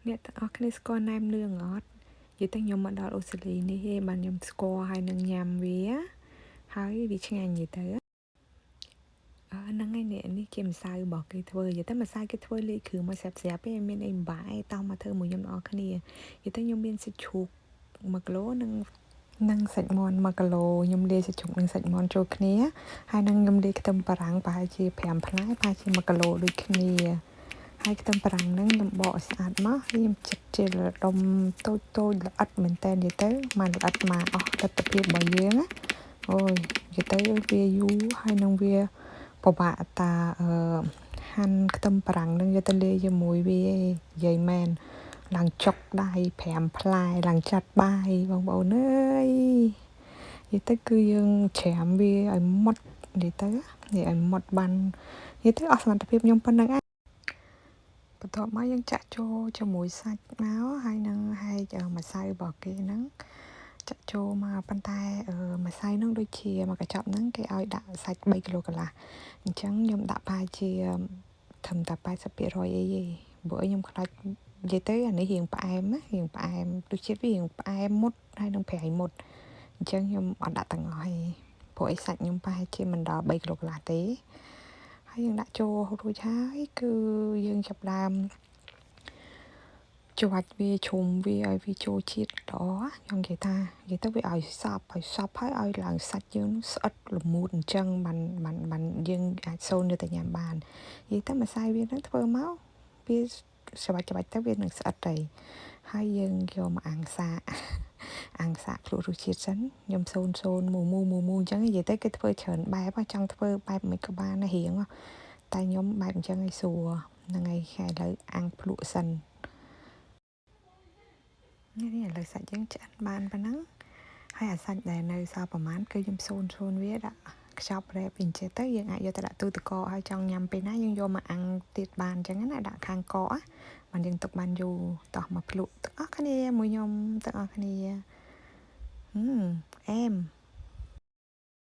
អ្នកទាំងអស់គ្នាស្គាល់ណែមលឿងអត់និយាយទៅខ្ញុំមកដល់អូស្ត្រាលីនេះឯងបានខ្ញុំស្គាល់ហើយនឹងញ៉ាំវាហើយវាឆ្ងាញ់និយាយទៅហ្នឹងឯងនេះជាម្សៅរបស់គេធ្វើនិយាយទៅម្សៅគេធ្វើលាយគ្រឿងមកស្រាប់ៗឯងមានអីម្បាយតោះមកធ្វើមួយខ្ញុំទាំងអស់គ្នានិយាយទៅខ្ញុំមានសាច់ជ្រូក1គីឡូនិងសាច់មាន់1គីឡូខ្ញុំលាយសាច់ជ្រូកនិងសាច់មាន់ចូលគ្នាហើយនឹងខ្ញុំលាយខ្ទឹមបារាំងប្រហែលជា5ផ្លែប្រហែលជា1គីឡូដូចគ្នាហើយខ្ទឹមបារាំងហ្នឹងខ្ញុំបកឲ្យស្អាតមកខ្ញុំចិតជាដុំតូចល្អិតមែនតើនិយាយទៅមកល្អិតមកអស់ទិដ្ឋភាពរបស់យើងណាអូយនិយាយទៅវាយូរហើយនឹងវាពិបាកតាហាន់ខ្ទឹមបារាំងហ្នឹងយកទៅលាយជាមួយវានិយាយមែនឡើងចុកដៃ5ផ្លែឡើងចាត់បាយបងប្អូនអើយនិយាយទៅគឺយើងច្រាមវាឲ្យមុតនិយាយទៅឲ្យមុតបាននិយាយទៅអស់សមត្ថភាពខ្ញុំប៉ុណ្្នឹងឯងបន្ទាប់មកយើងចាក់ចូលជាមួយសាច់មកហើយនឹងហែកម្សៅរបស់គេហ្នឹងចាក់ចូលមកប៉ុន្តែម្សៅហ្នឹងដូចជាមកកញ្ចប់ហ្នឹងគេឲ្យដាក់សាច់3គីឡូកន្លះអញ្ចឹងខ្ញុំដាក់ប្រហែលជាត្រឹមតែ80%អីទេព្រោះខ្ញុំខ្លាចនិយាយទៅអានេះរៀងផ្អែមណារៀងផ្អែមរសជាតិវារៀងផ្អែមមុតហើយនឹងប្រៃមុតអញ្ចឹងខ្ញុំអត់ដាក់ទាំងអស់ទេព្រោះសាច់ខ្ញុំប្រហែលជាមិនដល់3គីឡូកន្លះទេហើយយើងដាក់ចូលរួចហើយគឺយើងចាប់ដើមច្របាច់វាឈុំវាឲ្យវាចូលជាតិល្អខ្ញុំនិយាយទៅវាឲ្យសប់ហើយឲ្យឡើងសាច់យើងស្អិតល្មូតអញ្ចឹងបានយើងអាចសូនយកទៅញ៉ាំបាននិយាយទៅម្សៅវានឹងធ្វើមកវាច្របាច់ទៅវានឹងស្អិតទៅហើយយើងយកមកអាំងសាភ្លក់រសជាតិសិនខ្ញុំសូនមូអញ្ចឹងនិយាយទៅគេធ្វើច្រើនបែបចង់ធ្វើបែបមិនក៏បានរៀងតែខ្ញុំបែបអញ្ចឹងឲ្យស្រួលហ្នឹងហើយឥឡូវអាំងភ្លក់សិននេះឥឡូវសាច់យើងឆ្អិនបានប៉ុណ្ណឹងហើយអាសាច់ដែលនៅសល់ប្រហែលគឺខ្ញុំសូនវាដាក់ខ្ចប់រ៉េបវិញចេះទៅយើងអាចយកទៅដាក់ទូទឹកកកហើយចង់ញ៉ាំពេលណាយើងយកមកអាំងទៀតបានអញ្ចឹងណាដាក់ខាងកកបានយើងទុកបានយូរតោះមកភ្លក់ទាំងអស់គ្នាមួយខ្ញុំទាំងអស់គ្នាអែម